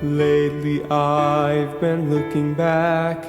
Lately I've been looking back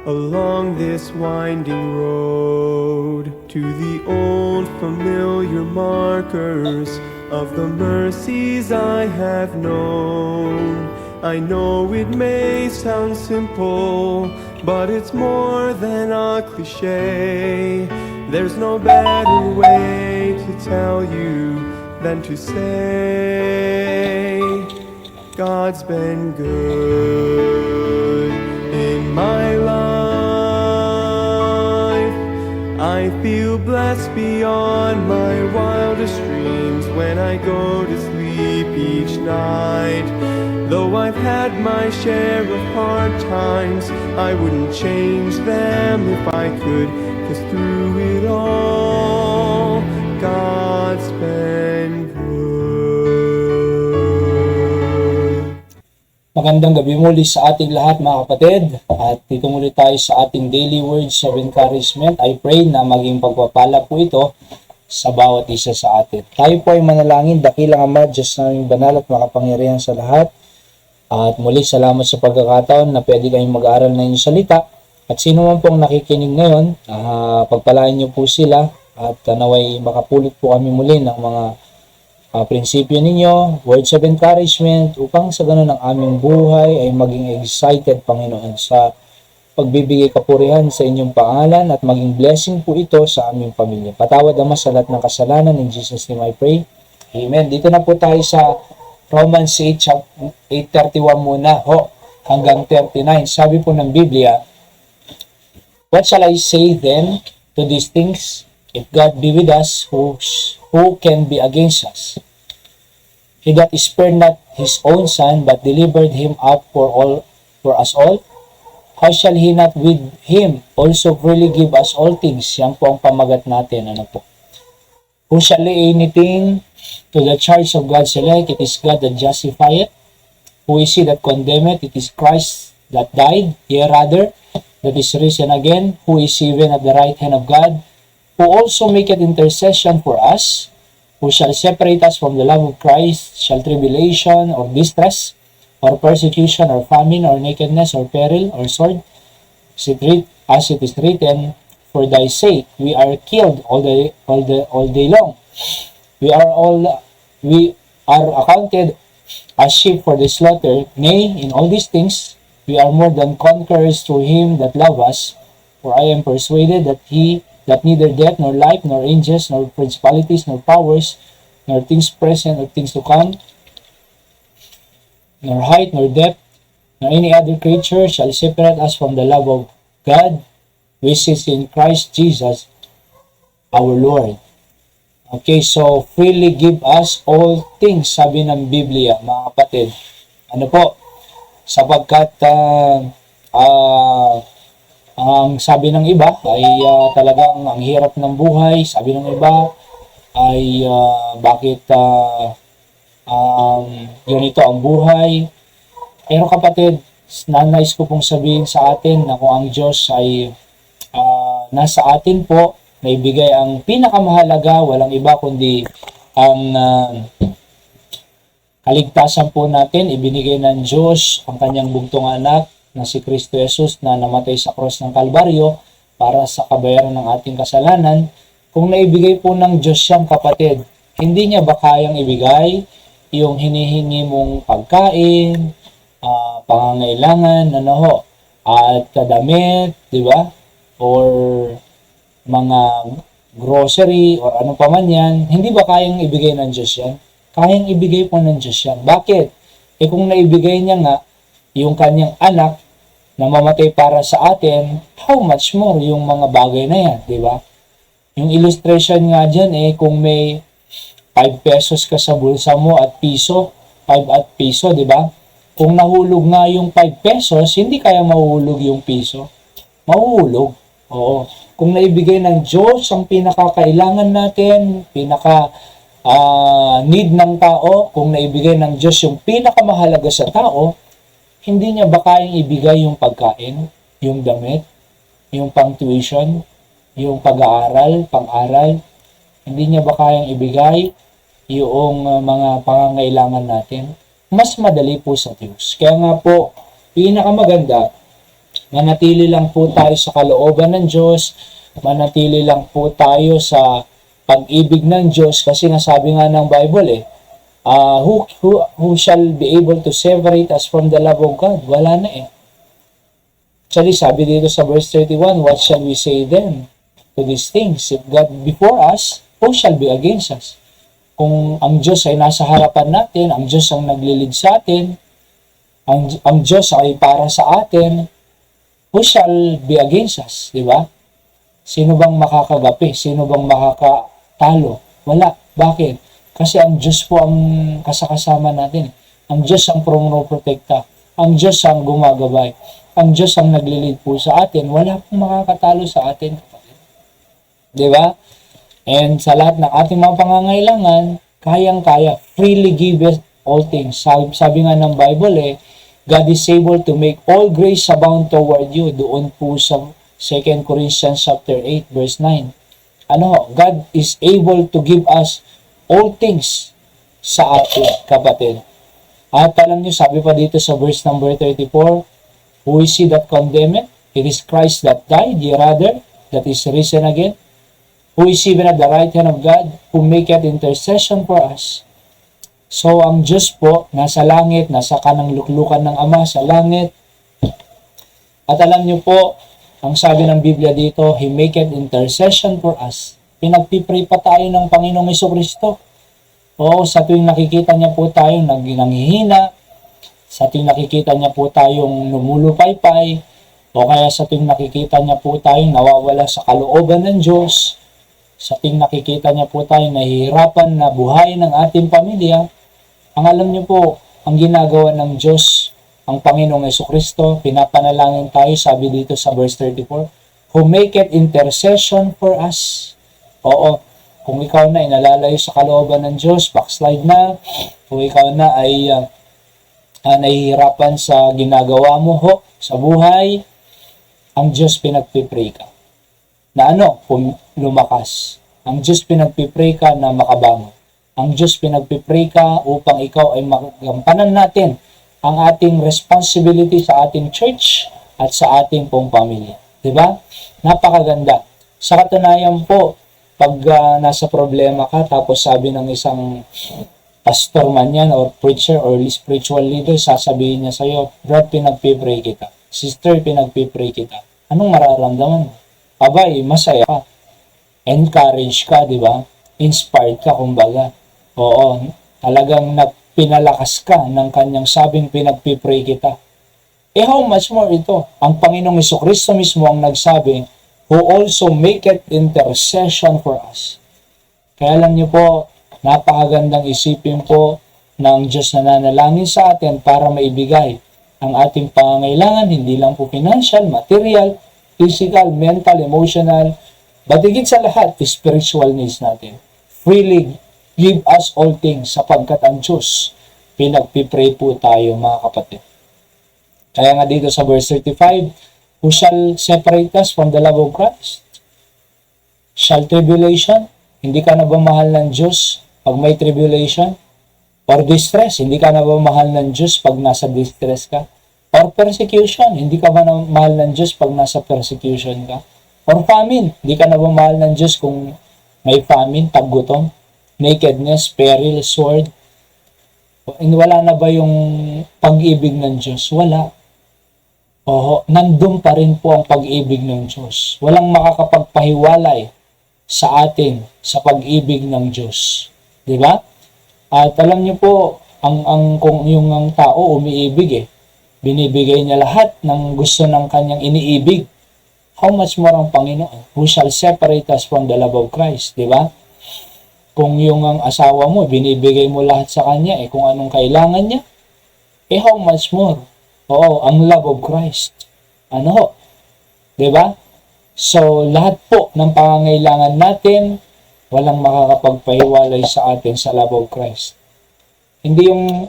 along this winding road to the old familiar markers of the mercies I have known. I know it may sound simple, but it's more than a cliche. There's no better way to tell you than to say God's been good in my life. I feel blessed beyond my wildest dreams when I go to sleep each night. Though I've had my share of hard times, I wouldn't change them if I could, 'cause through it all, God's been good. Magandang gabi muli sa ating lahat mga kapatid. At dito muli tayo sa ating daily words of encouragement. I pray na maging pagpapala po ito sa bawat isa sa atin. Tayo po ay manalangin, dakilang Ama, Diyos naming banal at makapangyarihan sa lahat. At muli salamat sa pagkakataon na pwede kayong mag-aaral na inyong salita. At sino man pong nakikinig ngayon, pagpalain niyo po sila at naway makapulot po kami muli ng mga prinsipyo ninyo, words of encouragement, upang sa ganun ang aming buhay ay maging excited, Panginoon, sa pagbibigay kapurihan sa inyong pangalan at maging blessing po ito sa aming pamilya. Patawad, Ama, sa lahat ng kasalanan. In Jesus' name I pray. Amen. Dito na po tayo sa Romans 8:31 muna hanggang 39. Sabi po ng Biblia, "What shall I say then to these things? If God be with us, who can be against us? He that spared not his own son, but delivered him up for us all, how shall he not with him also freely give us all things?" Yan po ang pamagat natin. Ano po? "Who shall lay anything to the charge of God's elect? It is God that justifieth. Who is he that condemneth? It is Christ that died, yea rather, that is risen again, who is even at the right hand of God, who also maketh intercession for us. Who shall separate us from the love of Christ? Shall tribulation, or distress, or persecution, or famine, or nakedness, or peril, or sword? As it is written, for thy sake we are killed all day long. We are accounted as sheep for the slaughter. Nay, in all these things we are more than conquerors through him that loved us. For I am persuaded that neither death, nor life, nor angels, nor principalities, nor powers, nor things present, nor things to come, nor height, nor depth, nor any other creature shall separate us from the love of God, which is in Christ Jesus our Lord." Okay, so freely give us all things, sabi ng Biblia, mga kapatid. Ano po? Sapagkat ang sabi ng iba ay talagang ang hirap ng buhay. Sabi ng iba ay bakit ganito ang buhay. Pero kapatid, nais ko pong sabihin sa atin na kung ang Diyos ay nasa atin po, naibigay ang pinakamahalaga, walang iba kundi ang kaligtasan po natin. Ibinigay ng Diyos ang kanyang bugtong anak na si Kristo Jesus na namatay sa cross ng Kalbaryo para sa kabayaran ng ating kasalanan. Kung naibigay po ng Diyos siyang kapatid, hindi niya ba kayang ibigay yung hinihingi mong pagkain, pangangailangan, at kadamit, di ba? Or mga grocery or ano pa man yan, hindi ba kayang ibigay ng Diyos yan? Kayang ibigay po ng Diyos yan. Bakit? Kung naibigay niya nga yung kanyang anak na mamatay para sa atin, how much more yung mga bagay na yan, di ba? Yung illustration nga dyan, kung may 5 pesos ka sa bulsa mo at piso, 5 at piso, di ba? Kung nahulog nga yung 5 pesos, hindi kaya mahuhulog yung piso. Mahuhulog. Oo. Kung naibigay ng Diyos ang pinakakailangan natin, need ng tao, kung naibigay ng Diyos yung pinakamahalaga sa tao, hindi niya ba kayang ibigay yung pagkain, yung damit, yung pang-tuition, yung pag-aaral, pang-aral? Hindi niya ba kayang ibigay yung mga pangangailangan natin? Mas madali po sa Diyos. Kaya nga po, pinakamaganda, manatili lang po tayo sa kalooban ng Diyos, manatili lang po tayo sa pag-ibig ng Diyos, kasi nasabi nga ng Bible who shall be able to separate us from the love of God? Wala na eh. Actually, sabi dito sa verse 31, what shall we say then to these things? If God before us, who shall be against us? Kung ang Diyos ay nasa harapan natin, ang Diyos ang naglilid sa atin, ang Diyos ay para sa atin, who shall be against us? Diba? Sino bang makakagapi? Sino bang makakatalo? Wala. Bakit? Kasi ang Diyos po ang kasakasama natin. Ang Diyos ang protekta. Ang Diyos ang gumagabay. Ang Diyos ang naglilid po sa atin. Wala pong makakatalo sa atin. Diba? And sa lahat ng ating mga pangangailangan, kayang-kaya, freely give us all things. Sabi nga ng Bible God is able to make all grace abound toward you. Doon po sa 2 Corinthians chapter 8, verse 9. God is able to give us all things sa atin, kapatid. At alam niyo, sabi pa dito sa verse number 34, who is he that condemneth? It is Christ that died, ye rather, that is risen again. Who is even at the right hand of God, who maketh intercession for us. So, ang Diyos po, nasa langit, nasa kanang luklukan ng Ama sa langit. At alam niyo po, ang sabi ng Biblia dito, He maketh intercession for us. Pinagpipray pa tayo ng Panginoong Jesucristo. O, sa tuwing nakikita niya po tayong nanghihina, sa tuwing nakikita niya po tayong numulupaypay, o kaya sa tuwing nakikita niya po tayong nawawala sa kalooban ng Diyos, sa tuwing nakikita niya po tayong nahihirapan na buhay ng ating pamilya, ang alam niyo po, ang ginagawa ng Diyos, ang Panginoong Jesucristo, pinapanalangin tayo, sabi dito sa verse 34, who maketh intercession for us. Oo, kung ikaw na inalalayo sa kalooban ng Diyos, backslide na, kung ikaw na ay nahihirapan sa ginagawa mo sa buhay, ang Diyos pinagpipray ka. Na lumakas. Ang Diyos pinagpipray ka na makabangon. Ang Diyos pinagpipray ka upang ikaw ay magampanan natin ang ating responsibility sa ating church at sa ating pong pamilya. Diba? Napakaganda. Sa katunayan po, pag nasa problema ka, tapos sabi ng isang pastor man yan, or preacher, or spiritual leader, sasabihin niya sa'yo, Brad, pinagpipray kita. Sister, pinagpipray kita. Anong mararamdaman mo? Abay, masaya ka. Encourage ka, di ba? Inspired ka, kumbaga. Oo, talagang pinalakas ka ng kanyang sabing pinagpipray kita. How much more ito? Ang Panginoong Jesucristo mismo ang nagsabi, who also maketh intercession for us. Kaya alam niyo po, napakagandang isipin po ng Diyos na nanalangin sa atin para maibigay ang ating pangangailangan, hindi lang po financial, material, physical, mental, emotional, but higit sa lahat, spiritual needs natin. Freely give us all things sapagkat ang Diyos, pinagpipray po tayo mga kapatid. Kaya nga dito sa verse 35, who shall separate us from the love of Christ? Shall tribulation? Hindi ka na ba mahal ng Diyos pag may tribulation? Or distress? Hindi ka na ba mahal ng Diyos pag nasa distress ka? Or persecution? Hindi ka ba na mahal ng Diyos pag nasa persecution ka? Or famine? Hindi ka na ba mahal ng Diyos kung may famine, taggutom, nakedness, peril, sword? Wala na ba yung pag-ibig ng Diyos? Wala. Nandun pa rin po ang pag-ibig ng Diyos. Walang makakapagpahiwalay sa atin sa pag-ibig ng Diyos. Di ba? At alam niyo po, kung yung tao umiibig binibigay niya lahat ng gusto ng kanyang iniibig. How much more ang Panginoon? Who shall separate us from the love of Christ? Di ba? Kung yung ang asawa mo, binibigay mo lahat sa kanya, kung anong kailangan niya, how much more? Oo, ang love of Christ. Diba? So, lahat po ng pangangailangan natin, walang makakapagpahiwalay sa atin sa love of Christ. Hindi yung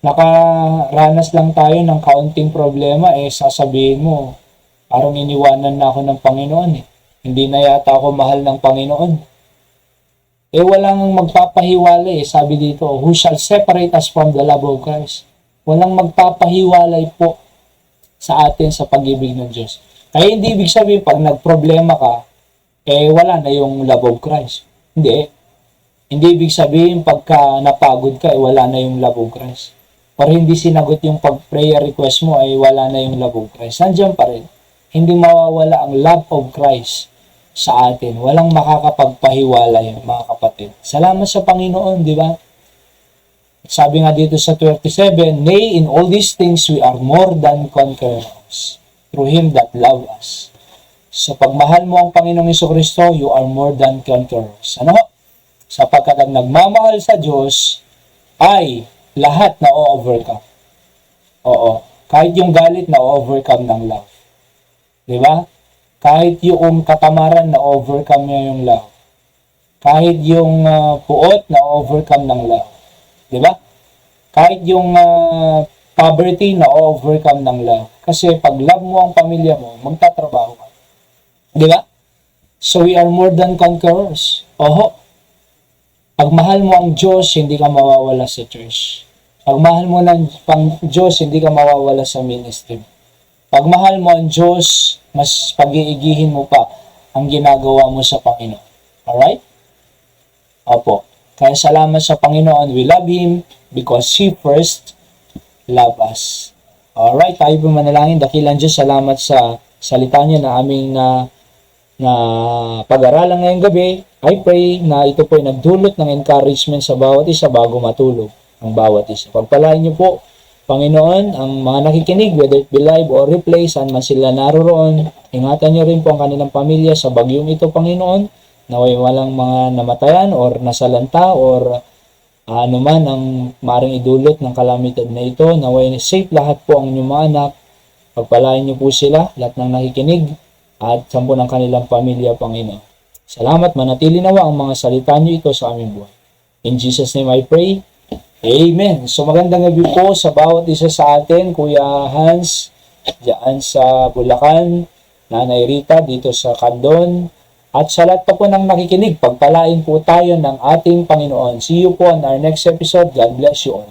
nakaranas lang tayo ng kaunting problema, sasabihin mo, parang iniwanan na ako ng Panginoon Hindi na yata ako mahal ng Panginoon. Walang magpapahiwalay. Sabi dito, who shall separate us from the love of Christ? Walang magpapahiwalay po sa atin sa pag-ibig ng Diyos. Kaya hindi ibig sabihin, pag nagproblema ka, wala na yung love of Christ. Hindi. Hindi ibig sabihin, pagka napagod ka, wala na yung love of Christ. Or hindi sinagot yung pag-prayer request mo, wala na yung love of Christ. Nandiyan pa rin. Hindi mawawala ang love of Christ sa atin. Walang makakapagpahiwalay, mga kapatid. Salamat sa Panginoon, di ba? Sabi nga dito sa 27, nay, in all these things we are more than conquerors through Him that love us. So, pagmahal mo ang Panginoong Jesucristo, you are more than conquerors. Ano? Sapagkat ang nagmamahal sa Diyos ay lahat na o-overcome. Oo. Kahit yung galit na o-overcome ng love. Di ba? Kahit yung katamaran na overcome niya yung love. Kahit yung puot na overcome ng love. Di ba? Kahit yung poverty na overcome ng love. Kasi pag love mo ang pamilya mo, magtatrabaho ka. Di ba? So we are more than conquerors. Oho. Pag mahal mo ang Diyos, hindi ka mawawala sa church. Pag mahal mo ng Diyos, hindi ka mawawala sa ministry. Pag mahal mo ang Diyos, mas pag-iigihin mo pa ang ginagawa mo sa Panginoon. Alright? Opo. Kaya salamat sa Panginoon. We love Him because He first loved us. Alright, tayo po manalangin. Dakilang Diyos, salamat sa salita niya na aming na pag-aralan ngayong gabi. I pray na ito po ay nagdulot ng encouragement sa bawat isa bago matulog ang bawat isa. Pagpalain niyo po, Panginoon, ang mga nakikinig, whether it be live or replay, saan man sila naroroon. Ingatan niyo rin po ang kanilang pamilya sa bagyong ito, Panginoon. Naway walang mga namatayan or nasalanta or anuman ang maring idulot ng kalamidad na ito. Naway safe lahat po ang inyong mga anak. Pagpalain niyo po sila, lahat ng nakikinig at sampu ng kanilang pamilya, Panginoon. Salamat, manatili nawa ang mga salita niyo ito sa aming buhay. In Jesus' name I pray. Amen. So magandang gabi po sa bawat isa sa atin, Kuya Hans, diyan sa Bulacan, Nanay Rita dito sa Candon, at sa lahat pa po ng nakikinig, pagpalain po tayo ng ating Panginoon. See you po on our next episode. God bless you all.